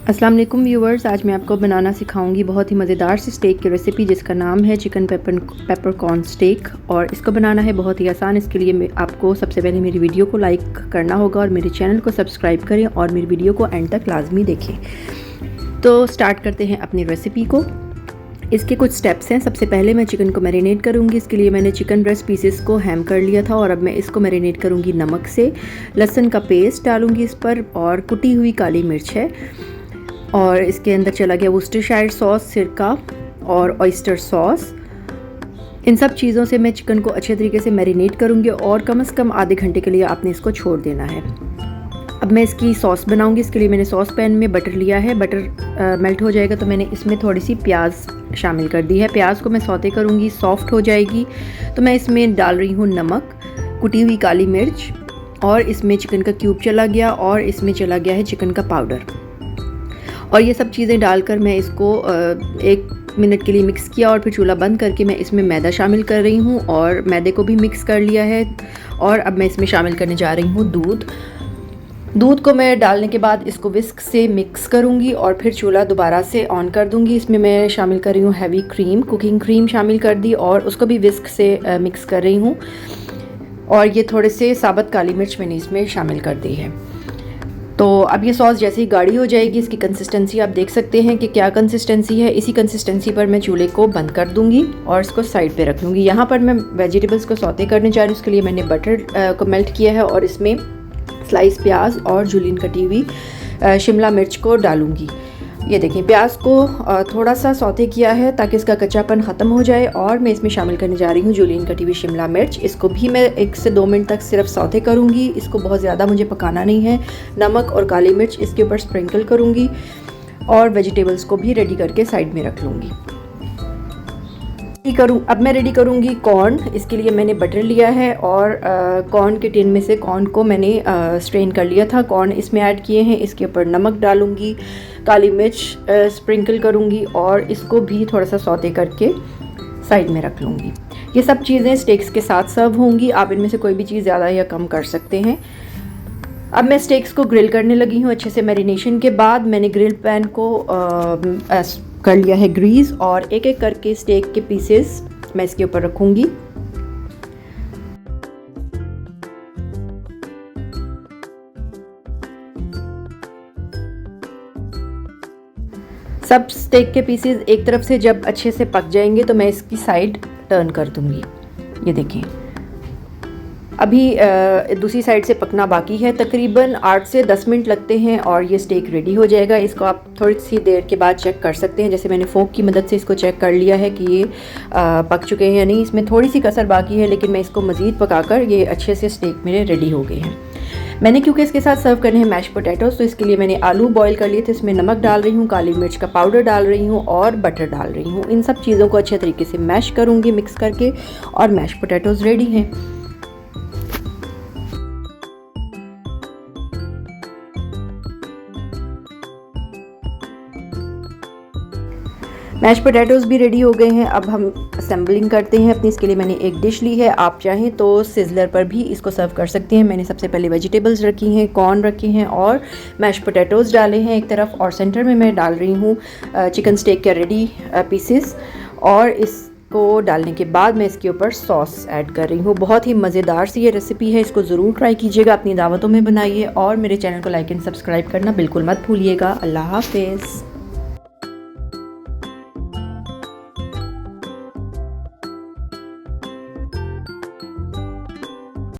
अस्सलाम वालेकुम व्यूवर्स, आज मैं आपको बनाना सिखाऊंगी बहुत ही मज़ेदार सी स्टेक की रेसिपी जिसका नाम है चिकन पेपर कॉर्न स्टेक। और इसको बनाना है बहुत ही आसान। इसके लिए आपको सबसे पहले मेरी वीडियो को लाइक करना होगा और मेरे चैनल को सब्सक्राइब करें और मेरी वीडियो को एंड तक लाजमी देखें। तो स्टार्ट करते हैं अपनी रेसिपी को। इसके कुछ स्टेप्स हैं। सबसे पहले मैं चिकन को मैरिनेट करूंगी। इसके लिए मैंने चिकन ब्रेस्ट पीसेस को हैम कर लिया था और अब मैं इसको मैरिनेट करूंगी नमक से। लहसुन का पेस्ट डालूंगी इस पर और कुटी हुई काली मिर्च है और इसके अंदर चला गया वुस्टरशायर सॉस, सिरका और ऑयस्टर सॉस। इन सब चीज़ों से मैं चिकन को अच्छे तरीके से मैरिनेट करूंगी और कम से कम आधे घंटे के लिए आपने इसको छोड़ देना है। अब मैं इसकी सॉस बनाऊंगी। इसके लिए मैंने सॉस पैन में बटर लिया है। बटर मेल्ट हो जाएगा तो मैंने इसमें थोड़ी सी प्याज शामिल कर दी है। प्याज को मैं सौते करूंगी, सॉफ्ट हो जाएगी तो मैं इसमें डाल रही हूँ नमक, कुटी हुई काली मिर्च और इसमें चिकन का क्यूब चला गया और इसमें चला गया है चिकन का पाउडर। और ये सब चीज़ें डालकर मैं इसको 1 मिनट के लिए मिक्स किया और फिर चूल्हा बंद करके मैं इसमें मैदा शामिल कर रही हूँ और मैदे को भी मिक्स कर लिया है। और अब मैं इसमें शामिल करने जा रही हूँ दूध को मैं डालने के बाद इसको विस्क से मिक्स करूँगी और फिर चूल्हा दोबारा से ऑन कर दूँगी। इसमें मैं शामिल कर रही हूँ हैवी क्रीम, कुकिंग क्रीम शामिल कर दी और उसको भी विस्क से मिक्स कर रही हूँ। और ये थोड़े से साबुत काली मिर्च मैंने इसमें शामिल कर दी है। तो अब ये सॉस जैसे ही गाढ़ी हो जाएगी, इसकी कंसिस्टेंसी आप देख सकते हैं कि क्या कंसिस्टेंसी है। इसी कंसिस्टेंसी पर मैं चूल्हे को बंद कर दूंगी और इसको साइड पे रख लूँगी। यहाँ पर मैं वेजिटेबल्स को सौते करने जा रही हूँ। उसके लिए मैंने बटर को मेल्ट किया है और इसमें स्लाइस प्याज और जुलीन कटी हुई शिमला मिर्च को डालूँगी। ये देखें, प्याज को थोड़ा सा सौते किया है ताकि इसका कच्चापन ख़त्म हो जाए और मैं इसमें शामिल करने जा रही हूँ जुलीन कटी हुई शिमला मिर्च। इसको भी मैं 1 से 2 मिनट तक सिर्फ सौते करूँगी। इसको बहुत ज़्यादा मुझे पकाना नहीं है। नमक और काली मिर्च इसके ऊपर स्प्रिंकल करूँगी और वेजिटेबल्स को भी रेडी करके साइड में रख लूँगी। अब मैं रेडी करूँगी कॉर्न। इसके लिए मैंने बटर लिया है और कॉर्न के टिन में से कॉर्न को मैंने स्ट्रेन कर लिया था। कॉर्न इसमें ऐड किए हैं। इसके ऊपर नमक डालूँगी, काली मिर्च स्प्रिंकल करूँगी और इसको भी थोड़ा सा सौते करके साइड में रख लूँगी। ये सब चीज़ें स्टेक्स के साथ सर्व होंगी। आप इनमें से कोई भी चीज़ ज़्यादा या कम कर सकते हैं। अब मैं स्टेक्स को ग्रिल करने लगी हूँ। अच्छे से मैरिनेशन के बाद मैंने ग्रिल पैन को कर लिया है ग्रीस और एक एक करके स्टेक के पीसेस मैं इसके ऊपर रखूँगी। सब स्टेक के पीसेस एक तरफ से जब अच्छे से पक जाएंगे तो मैं इसकी साइड टर्न कर दूंगी। ये देखें, अभी दूसरी साइड से पकना बाकी है। तकरीबन 8 से 10 मिनट लगते हैं और ये स्टेक रेडी हो जाएगा। इसको आप थोड़ी सी देर के बाद चेक कर सकते हैं। जैसे मैंने फोक की मदद से इसको चेक कर लिया है कि ये पक चुके हैं या नहीं। इसमें थोड़ी सी कसर बाकी है लेकिन मैं इसको मज़ीद पकाकर ये अच्छे से स्टेक मेरे रेडी हो गए हैं। मैंने क्योंकि इसके साथ सर्व करने हैं मैश पोटैटोज़ तो इसके लिए मैंने आलू बॉईल कर लिए थे। इसमें नमक डाल रही हूँ, काली मिर्च का पाउडर डाल रही हूँ और बटर डाल रही हूँ। इन सब चीज़ों को अच्छे तरीके से मैश करूँगी मिक्स करके और मैश पोटैटोज़ रेडी हैं। मैश पोटैटोज़ भी रेडी हो गए हैं। अब हम असेंबलिंग करते हैं अपनी। इसके लिए मैंने एक डिश ली है। आप चाहें तो सिजलर पर भी इसको सर्व कर सकते हैं। मैंने सबसे पहले वेजिटेबल्स रखी हैं, कॉर्न रखे हैं और मैश पोटैटोज़ डाले हैं एक तरफ और सेंटर में मैं डाल रही हूँ चिकन स्टेक के रेडी पीसेस और इसको डालने के बाद मैं इसके ऊपर सॉस ऐड कर रही हूँ। बहुत ही मज़ेदार सी ये रेसिपी है। इसको ज़रूर ट्राई कीजिएगा, अपनी दावतों में बनाइए और मेरे चैनल को लाइक एंड सब्सक्राइब करना बिल्कुल मत भूलिएगा। अल्लाह हाफ़िज़।